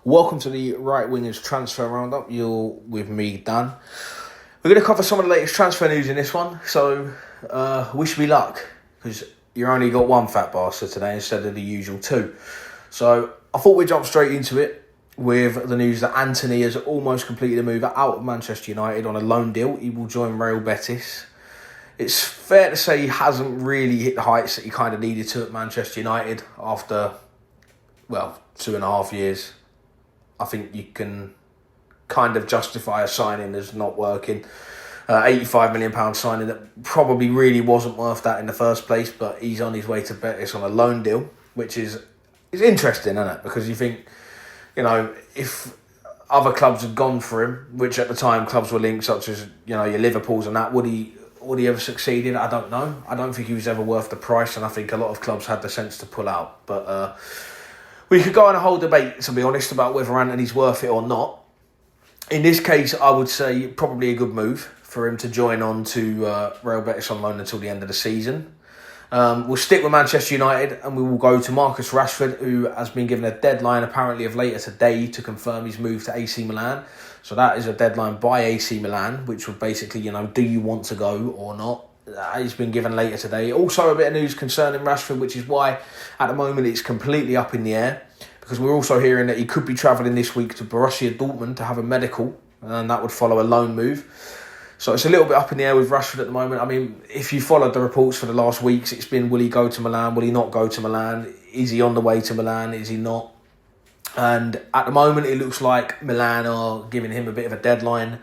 Welcome to the Right Wingers Transfer Roundup. You're with me, Dan. We're going to cover some of the latest transfer news in this one, so wish me luck, because you only got one fat bastard today instead of the usual two. So I thought we'd jump straight into it with the news that Anthony has almost completed a move out of Manchester United on a loan deal. He will join Real Betis. It's fair to say he hasn't really hit the heights that he kind of needed to at Manchester United after, 2.5 years. I think you can kind of justify a signing as not working. £85 million signing that probably really wasn't worth that in the first place, but he's on his way to Betis on a loan deal, which is interesting, isn't it? Because you think, if other clubs had gone for him, which at the time clubs were linked, such as, your Liverpools and that, would he ever succeed in it? I don't know. I don't think he was ever worth the price, and I think a lot of clubs had the sense to pull out. But we could go on a whole debate, to be honest, about whether Anthony's worth it or not. In this case, I would say probably a good move for him to join on to Real Betis on loan until the end of the season. We'll stick with Manchester United and we will go to Marcus Rashford, who has been given a deadline apparently of later today to confirm his move to AC Milan. So that is a deadline by AC Milan, which would basically, do you want to go or not? He's been given later today. Also a bit of news concerning Rashford, which is why at the moment it's completely up in the air, because we're also hearing that he could be travelling this week to Borussia Dortmund to have a medical, and that would follow a loan move. So it's a little bit up in the air with Rashford at the moment. I mean, if you followed the reports for the last weeks, it's been, will he go to Milan? Will he not go to Milan? Is he on the way to Milan? Is he not? And at the moment, it looks like Milan are giving him a bit of a deadline.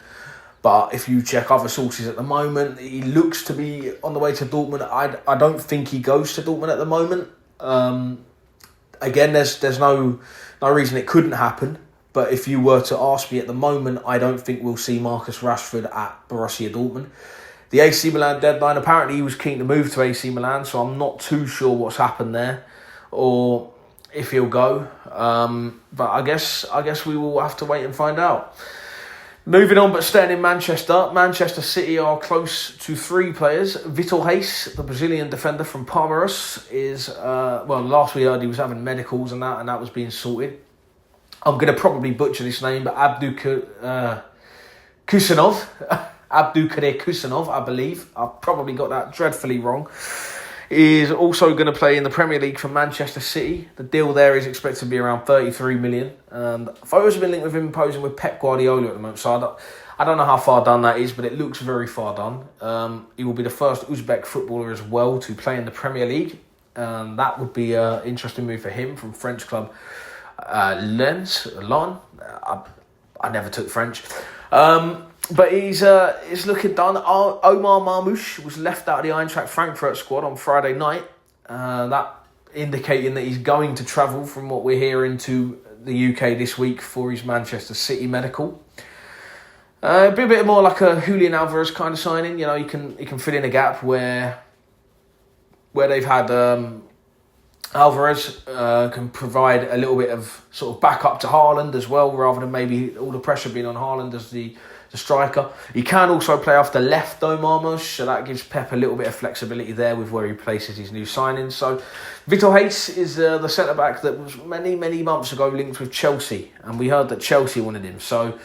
But if you check other sources at the moment, he looks to be on the way to Dortmund. I don't think he goes to Dortmund at the moment. Again, there's no reason it couldn't happen. But if you were to ask me at the moment, I don't think we'll see Marcus Rashford at Borussia Dortmund. The AC Milan deadline, apparently he was keen to move to AC Milan, so I'm not too sure what's happened there or if he'll go. But I guess we will have to wait and find out. Moving on, but staying in Manchester, Manchester City are close to 3 players. Vitor Reis, the Brazilian defender from Marmoush, is, last we heard he was having medicals and that was being sorted. I'm going to probably butcher this name, but Abdulkadir Kusanov, I believe. I've probably got that dreadfully wrong. Is also going to play in the Premier League for Manchester City. The deal there is expected to be around 33 million. Photos have been linked with him posing with Pep Guardiola at the moment, so I don't know how far done that is, but it looks very far done. He will be the first Uzbek footballer as well to play in the Premier League. That would be an interesting move for him from French club Lens. I never took French. But he's looking done. Omar Marmoush was left out of the Eintracht Frankfurt squad on Friday night. That indicating that he's going to travel, from what we're hearing, to the UK this week for his Manchester City medical. Be a bit more like a Julian Alvarez kind of signing. He can fill in a gap where they've had Alvarez can provide a little bit of sort of backup to Haaland as well, rather than maybe all the pressure being on Haaland as the striker. He can also play off the left though, Marmoush, so that gives Pep a little bit of flexibility there with where he places his new signings. So Vitor Reis is the centre-back that was many, many months ago linked with Chelsea, and we heard that Chelsea wanted him. So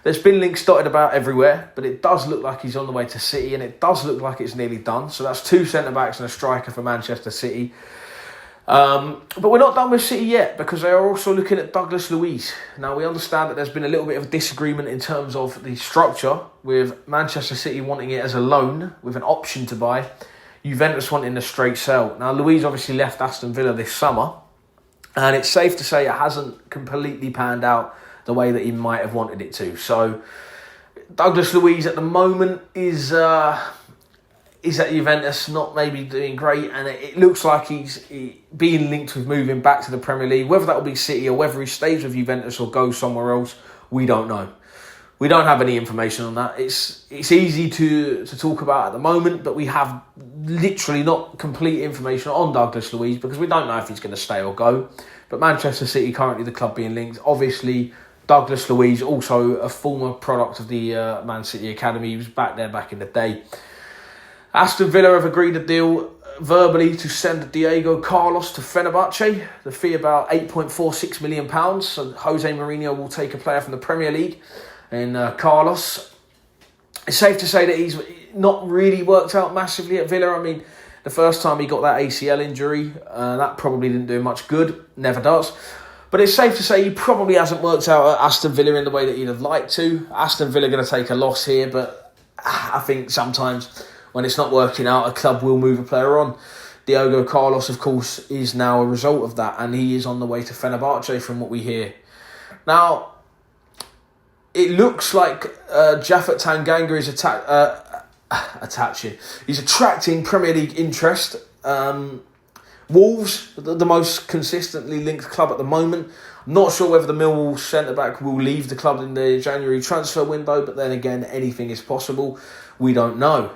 there's been links dotted about everywhere, but it does look like he's on the way to City, and it does look like it's nearly done. So that's 2 centre-backs and a striker for Manchester City. But we're not done with City yet, because they are also looking at Douglas Luiz. Now, we understand that there's been a little bit of disagreement in terms of the structure, with Manchester City wanting it as a loan with an option to buy, Juventus wanting a straight sell. Now, Luiz obviously left Aston Villa this summer, and it's safe to say it hasn't completely panned out the way that he might have wanted it to. So Douglas Luiz at the moment is at Juventus, not maybe doing great, and it looks like he's being linked with moving back to the Premier League. Whether that will be City or whether he stays with Juventus or goes somewhere else, we don't know. We don't have any information on that. It's easy to talk about at the moment, but we have literally not complete information on Douglas Luiz, because we don't know if he's going to stay or go. But Manchester City, currently the club being linked. Obviously, Douglas Luiz, also a former product of the Man City Academy. He was back there back in the day. Aston Villa have agreed a deal verbally to send Diego Carlos to Fenerbahce. The fee about £8.46 million. So Jose Mourinho will take a player from the Premier League. And Carlos, it's safe to say that he's not really worked out massively at Villa. I mean, the first time he got that ACL injury, that probably didn't do much good. Never does. But it's safe to say he probably hasn't worked out at Aston Villa in the way that he'd have liked to. Aston Villa are going to take a loss here, but I think sometimes when it's not working out, a club will move a player on. Diego Carlos, of course, is now a result of that, and he is on the way to Fenerbahce from what we hear. Now, it looks like Japhet Tanganga is He's attracting Premier League interest. Wolves, the most consistently linked club at the moment. I'm not sure whether the Millwall centre-back will leave the club in the January transfer window, but then again, anything is possible. We don't know.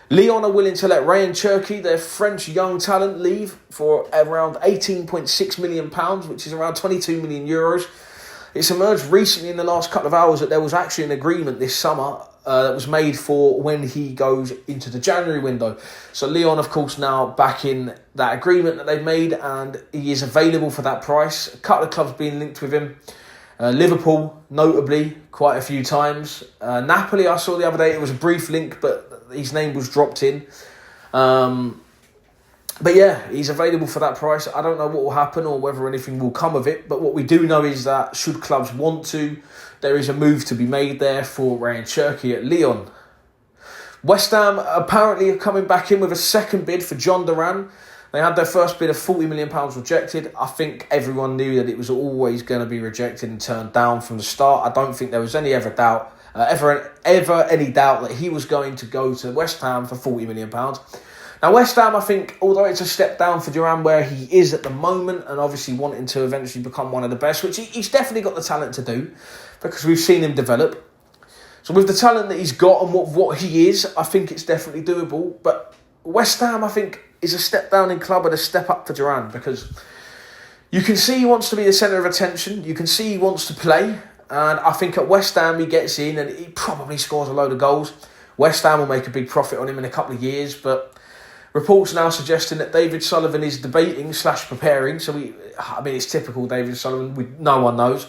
Lyon are willing to let Ryan Cherki, their French young talent, leave for around £18.6 million, which is around 22 million euros. It's emerged recently in the last couple of hours that there was actually an agreement this summer that was made for when he goes into the January window. So Lyon, of course, now back in that agreement that they've made, and he is available for that price. A couple of clubs being linked with him. Liverpool, notably, quite a few times. Napoli, I saw the other day, it was a brief link, but his name was dropped in. But yeah, he's available for that price. I don't know what will happen or whether anything will come of it. But what we do know is that should clubs want to, there is a move to be made there for Ryan Cherki at Lyon. West Ham apparently are coming back in with a second bid for John Duran. They had their first bid of £40 million rejected. I think everyone knew that it was always going to be rejected and turned down from the start. I don't think there was any any doubt that he was going to go to West Ham for £40 million. Now, West Ham, I think, although it's a step down for Duran where he is at the moment and obviously wanting to eventually become one of the best, which he's definitely got the talent to do because we've seen him develop. So with the talent that he's got and what he is, I think it's definitely doable. But West Ham, I think, is a step down in club and a step up for Duran because you can see he wants to be the centre of attention. You can see he wants to play. And I think at West Ham, he gets in and he probably scores a load of goals. West Ham will make a big profit on him in a couple of years, but reports now suggesting that David Sullivan is debating / preparing. So it's typical David Sullivan. No one knows.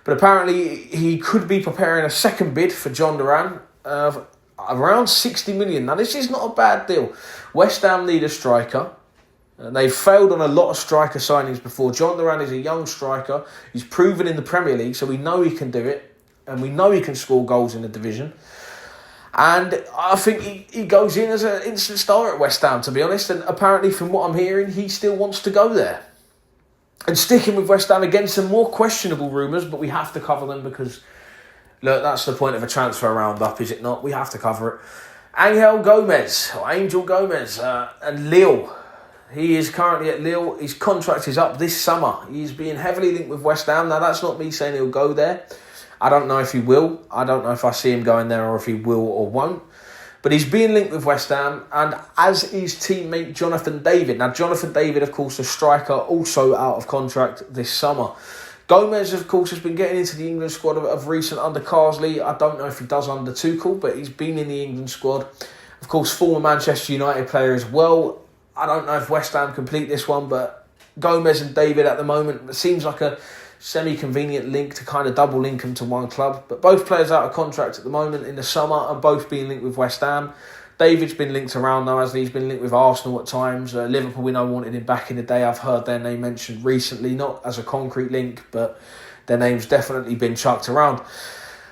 But apparently he could be preparing a second bid for John Duran of around 60 million. Now this is not a bad deal. West Ham need a striker. They've failed on a lot of striker signings before. John Duran is a young striker. He's proven in the Premier League, so we know he can do it. And we know he can score goals in the division. And I think he goes in as an instant star at West Ham, to be honest. And apparently, from what I'm hearing, he still wants to go there. And sticking with West Ham, again, some more questionable rumours, but we have to cover them because, look, that's the point of a transfer roundup, is it not? We have to cover it. Angel Gomez and Lille. He is currently at Lille. His contract is up this summer. He's being heavily linked with West Ham. Now, that's not me saying he'll go there. I don't know if he will. I don't know if I see him going there or if he will or won't. But he's being linked with West Ham, and as his teammate Jonathan David. Now, Jonathan David, of course, a striker, also out of contract this summer. Gomez, of course, has been getting into the England squad of recent under Carsley. I don't know if he does under Tuchel, but he's been in the England squad. Of course, former Manchester United player as well. I don't know if West Ham complete this one, but Gomez and David at the moment, it seems like a semi-convenient link to kind of double link them to one club. But both players out of contract at the moment in the summer and both being linked with West Ham. David's been linked around now, as he's been linked with Arsenal at times. Liverpool, we know, wanted him back in the day. I've heard their name mentioned recently, not as a concrete link, but their name's definitely been chucked around.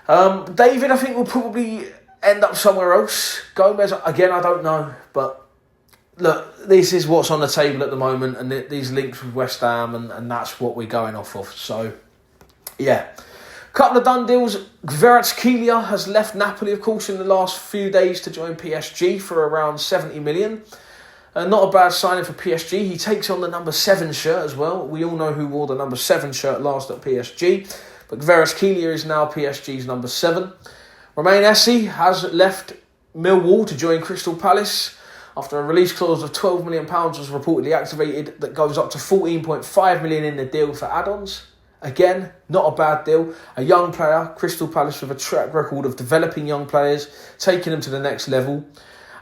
David, I think, will probably end up somewhere else. Gomez, again, I don't know, but look, this is what's on the table at the moment, and these links with West Ham, and that's what we're going off of. So, yeah. Couple of done deals. Kvaratskhelia has left Napoli, of course, in the last few days to join PSG for around 70 million. Not a bad signing for PSG. He takes on the number 7 shirt as well. We all know who wore the number 7 shirt last at PSG. But Kvaratskhelia is now PSG's number 7. Romain Esse has left Millwall to join Crystal Palace after a release clause of £12 million was reportedly activated that goes up to £14.5 million in the deal for add-ons. Again, not a bad deal. A young player, Crystal Palace, with a track record of developing young players, taking them to the next level.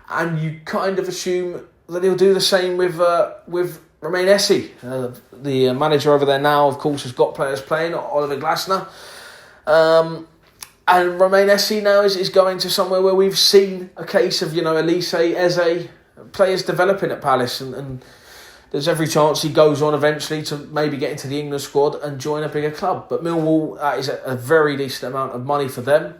And you kind of assume that he'll do the same with Romain Esse. The manager over there now, of course, has got players playing, Oliver Glasner. And Romain Esse now is going to somewhere where we've seen a case of, Elise, Eze, players developing at Palace. And there's every chance he goes on eventually to maybe get into the England squad and join a bigger club. But Millwall, that is a very decent amount of money for them.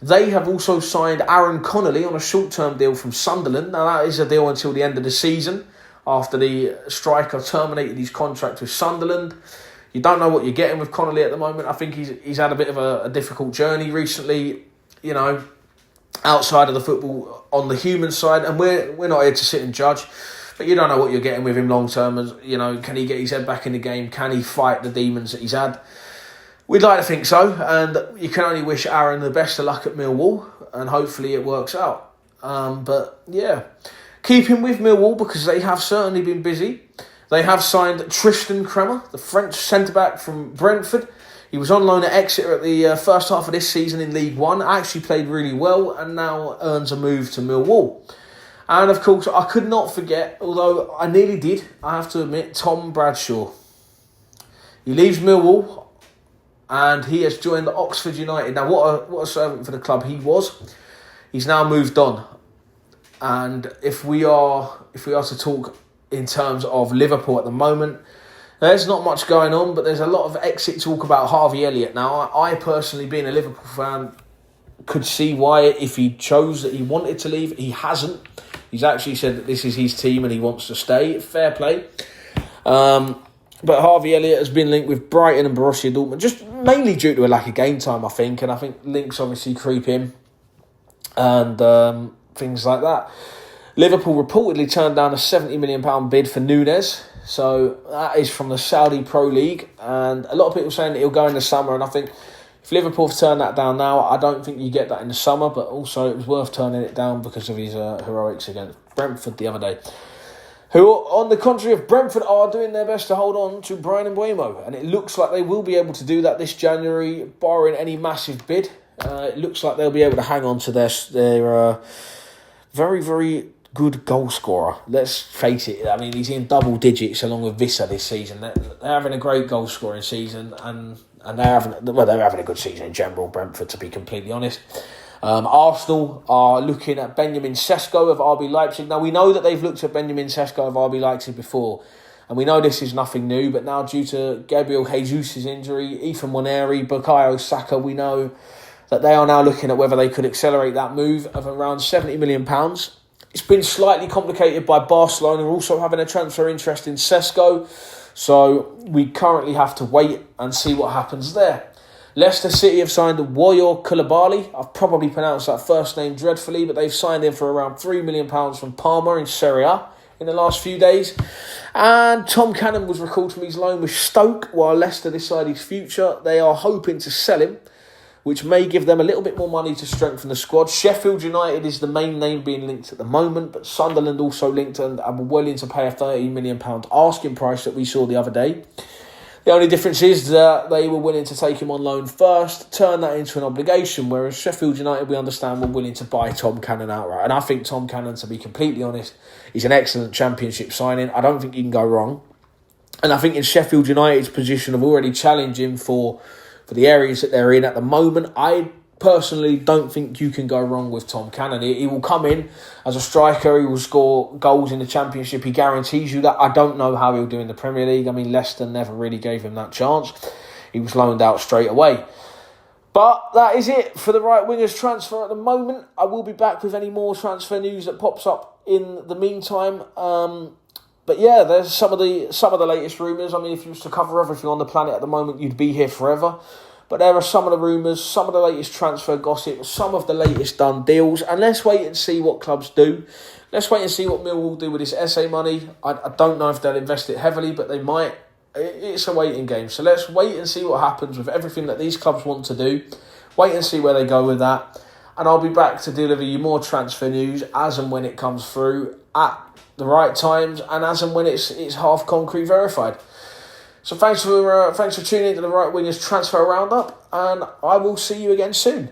They have also signed Aaron Connolly on a short-term deal from Sunderland. Now, that is a deal until the end of the season, after the striker terminated his contract with Sunderland. You don't know what you're getting with Connolly at the moment. I think he's had a bit of a difficult journey recently, outside of the football, on the human side, and we're not here to sit and judge, but you don't know what you're getting with him long term. As can he get his head back in the game? Can he fight the demons that he's had? We'd like to think so, and you can only wish Aaron the best of luck at Millwall, and hopefully it works out. But yeah, keep him with Millwall because they have certainly been busy. They have signed Tristan Kremer, the French centre-back from Brentford. He was on loan at Exeter at the first half of this season in League One, actually played really well, and now earns a move to Millwall. And of course, I could not forget, although I nearly did, I have to admit, Tom Bradshaw. He leaves Millwall, and he has joined Oxford United. Now, what a servant for the club he was. He's now moved on. And if we are to talk in terms of Liverpool at the moment, there's not much going on, but there's a lot of exit talk about Harvey Elliott. Now, I personally, being a Liverpool fan, could see why, if he chose that he wanted to leave. He hasn't. He's actually said that this is his team and he wants to stay. Fair play. But Harvey Elliott has been linked with Brighton and Borussia Dortmund, just mainly due to a lack of game time, I think. And I think links obviously creep in and things like that. Liverpool reportedly turned down a £70 million bid for Núñez. So that is from the Saudi Pro League. And a lot of people saying that he'll go in the summer. And I think if Liverpool have turned that down now, I don't think you get that in the summer. But also it was worth turning it down because of his heroics against Brentford the other day. Who, on the contrary of Brentford, are doing their best to hold on to Bryan Mbeumo. And it looks like they will be able to do that this January, barring any massive bid. It looks like they'll be able to hang on to their very, very good goal scorer. Let's face it. I mean, he's in double digits along with Vissa this season. They're having a great goal scoring season, and they're having a good season in general, Brentford, to be completely honest. Arsenal are looking at Benjamin Sesko of RB Leipzig. Now, we know that they've looked at Benjamin Sesko of RB Leipzig before, and we know this is nothing new, but now due to Gabriel Jesus' injury, Ethan Nwaneri, Bukayo Saka, we know that they are now looking at whether they could accelerate that move of around £70 million. It's been slightly complicated by Barcelona also having a transfer interest in Sesko, so we currently have to wait and see what happens there. Leicester City have signed Woyo Koulibaly. I've probably pronounced that first name dreadfully, but they've signed him for around £3 million from Parma in Serie A in the last few days. And Tom Cannon was recalled from his loan with Stoke while Leicester decide his future. They are hoping to sell him, which may give them a little bit more money to strengthen the squad. Sheffield United is the main name being linked at the moment, but Sunderland also linked and are willing to pay a £13 million asking price that we saw the other day. The only difference is that they were willing to take him on loan first, turn that into an obligation, whereas Sheffield United, we understand, were willing to buy Tom Cannon outright. And I think Tom Cannon, to be completely honest, is an excellent Championship signing. I don't think you can go wrong. And I think in Sheffield United's position of already challenging for the areas that they're in at the moment, I personally don't think you can go wrong with Tom Cannon. He will come in as a striker, he will score goals in the Championship, he guarantees you that. I don't know how he'll do in the Premier League. I mean, Leicester never really gave him that chance. He was loaned out straight away. But that is it for the right wingers transfer at the moment. I will be back with any more transfer news that pops up in the meantime. But yeah, there's some of the latest rumours. I mean, if you was to cover everything on the planet at the moment, you'd be here forever. But there are some of the rumours, some of the latest transfer gossip, some of the latest done deals. And let's wait and see what clubs do. Let's wait and see what Millwall will do with this SA money. I don't know if they'll invest it heavily, but they might. It's a waiting game. So let's wait and see what happens with everything that these clubs want to do. Wait and see where they go with that. And I'll be back to deliver you more transfer news as and when it comes through at the right times and as and when it's half concrete verified. So thanks for tuning into the Right Wingers Transfer Roundup, and I will see you again soon.